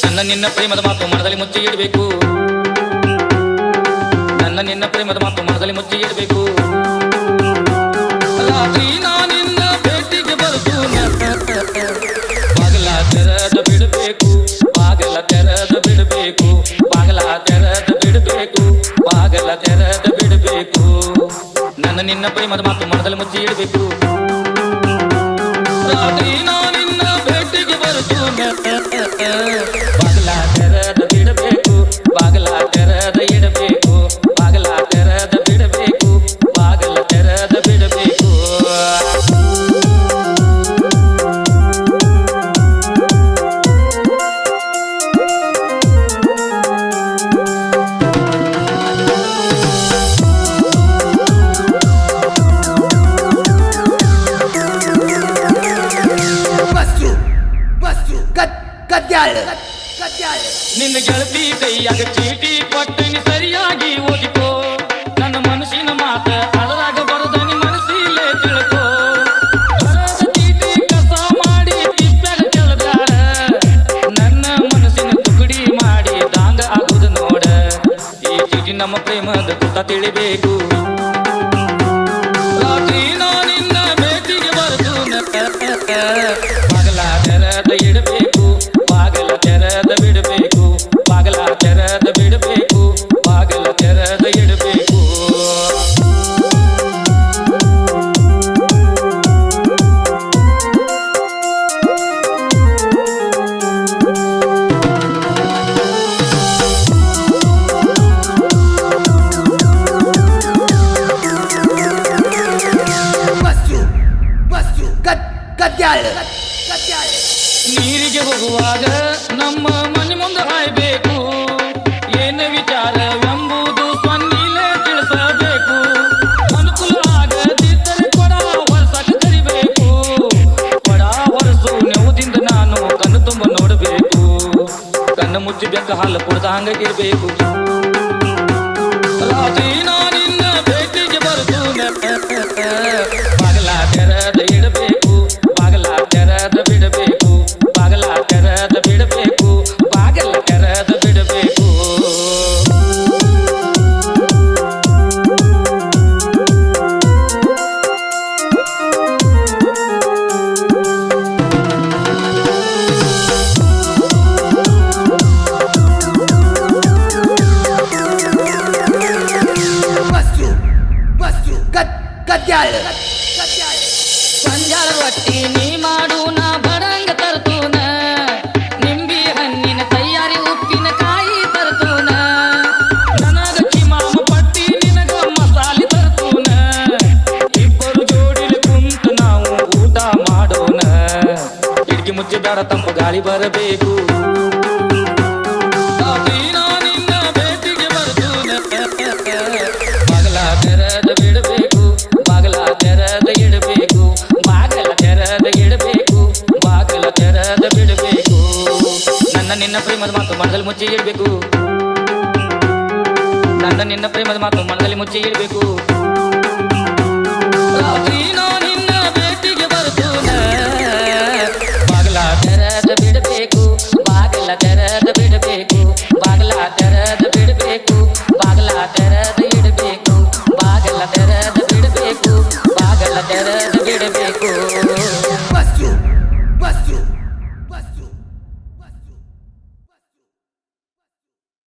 ನನ್ನ ನಿನ್ನ ಪ್ರೇಮದ ಮಾತು ಮನದಲ್ಲಿ ಮುಚ್ಚಿ ಇಡಬೇಕು. ನನ್ನ ನಿನ್ನ ಪ್ರೇಮದ ಮಾತು ಮನದಲ್ಲಿ ಮುಚ್ಚಿ ಇಡಬೇಕು. ರಾತ್ರಿ ನಾನಿನ್ನ ಭೇಟಿಗೆ ಬರುತ್ತು ಬಾಗಲ ತೆರೆದ ಬಿಡಬೇಕು. ಬಾಗಲ ತೆರೆದ ಬಿಡಬೇಕು. ಬಾಗಲ ತೆರೆದ ಬಿಡಬೇಕು. ಬಾಗಲ ತೆರೆದ ಬಿಡಬೇಕು. ನನ್ನ ನಿನ್ನ ಪ್ರೇಮದ ಮಾತು ಮನದಲ್ಲಿ ಮುಚ್ಚಿ ಇಡಬೇಕು. ರಾತ್ರಿ ನಾನಿನ್ನ ಭೇಟಿಗೆ ಬರುತ್ತು ಬಾಗಲ ತೆರೆದ ಬಿಡಬೇಕು. ಬಾಗಲ ತೆರೆದ ಇಡಬೇಕು. ಬಾಗಲ ತೆರೆದ ಬಿಡಬೇಕು. ಬಾಗಲ ತೆರೆದ ಬಿಡಬೇಕು. ನಿನ್ನ ಗೆಳತಿ ಕೈಯಾಗ ಚೀಟಿ ಕೊಟ್ಟನಿ ಸರಿಯಾಗಿ ಓದಿಕೋ. ನನ್ನ ಮನಸ್ಸಿನ ಮಾತ ಅದರಾಗ ಬರದನಿ ಮನಸ್ಸಿಲ್ಲೇ ತಿಳ್ಕೋ. ಬರದ ಚೀಟಿ ಕಸ ಮಾಡಿ ತಿಪ್ಪಾಗ ಚೆಲ್ಬ್ಯಾಡ. ನನ್ನ ಮನಸ್ಸಿನ ತುಕಡಿ ಮಾಡಿ ದಾಂಗ ಆಗುದು ನೋಡ. ಈ ಚೀಟಿ ನಮ್ಮ ಪ್ರೇಮದ ಗುತ್ತ ತಿಳಿಬೇಕು. ರಾತ್ರಿ ನಾನಿನ್ನ ಭೇಟಿಗೆ ಬರುತ್ತು ಬಾಗಲ ತೆರೆದ ಇಡಬೇಕು. ಬಾಗಲ ತೆರೆದ ಬಿಡಬೇಕು. ಬಾಗಲ ತೆರೆದ ಬಿಡಬೇಕು. ಬಾಗಲ ತೆರೆದ ಇಡಬೇಕು. ನೀರಿಗೆ ಹೋಗುವಾಗ ನಮ್ಮ ಮನೆ ಮುಂದೆ ಹಾಯ್ಬೇಕು. ಏನು ವಿಚಾರವೆಂಬುದು ಸ್ವನ್ನಿಲೇ ತಿಳಿಸಬೇಕು. ಅನುಕೂಲ ಆಗದಿದ್ದರೆ ಕೊಡ ವರ್ಷಕ್ಕೆ ಕರಿಬೇಕು. ಕೊಡ ಹೊರಸು ನೆವದಿಂದ ನಾನು ಕಣ್ಣು ತುಂಬ ನೋಡಬೇಕು. ಕಣ್ಣು ಮುಚ್ಚಿ ಬೆಕ್ಕ ಹಾಲು ಕುಡ್ದ ಹಂಗ ಇರಬೇಕು. ರಾತ್ರಿ ನಾನಿನ್ನ ಭೇಟಿಗೆ ಬರುತ್ತು ಬಾಗಲ ತೆರೆದ ಇಡಬೇಕು. ಬಾಗಲ ತೆರೆದ ಬಿಡಬೇಕು. ಬಾಗಲ ತೆರೆದ ಬಿಡಬೇಕು. ಬಾಗಲ ತೆರೆದ ಬಿಡಬೇಕು. ಸಂಜಾಳ ರೊಟ್ಟಿ ನೀ ಮಾಡು ನಾ ಬಡಂಗ ತರ್ತೂನ. ನಿಂಬಿ ಹಣ್ಣಿನ ತಯಾರಿ ಉಪ್ಪಿನಕಾಯಿ ತರ್ತೂನ. ನನಗ ಕಿಮಾಮ ಪಟ್ಟಿ ನಿನಗ ಮಸಾಲೆ ತರ್ತೂನ. ಇಬ್ಬರು ಜೋಡಿಲಿ ಕುಂತ ನಾವು ಊಟ ಮಾಡೋಣ. ಕಿಟಕಿ ಮುಚ್ಚಿ ಬೇಡ ತಂಪು ಗಾಳಿ ಬರಬೇಕು. ನಾನಿನ್ನ ಭೇಟಿಗೆ ಬರುತ್ತು ಬಾಗಲ ತೆರೆದ ಬಿಡಬೇಕು. ಬಾಗಲ ತೆರೆದ ಇಡಬೇಕು. ಬಾಗಲ ತೆರೆದ ಇಡಬೇಕು. ಬಾಗಲ ತೆರೆದ ಬಿಡಬೇಕು. ನನ್ನ ನಿನ್ನ ಪ್ರೇಮದ ಮಾತು ಮನದಲ್ಲಿ ಮುಚ್ಚಿ ಇಡಬೇಕು. ನನ್ನ ನಿನ್ನ ಪ್ರೇಮದ ಮಾತು ಮನದಲ್ಲಿ ಮುಚ್ಚಿ ಇಡಬೇಕು. ರಾತ್ರಿ ನಾನಿನ್ನ ಭೇಟಿಗೆ ಬರುತ್ತು ಬಾಗಲ ತೆರೆದ ಬಿಡಬೇಕು. ಬಾಗಲ ತೆರೆದ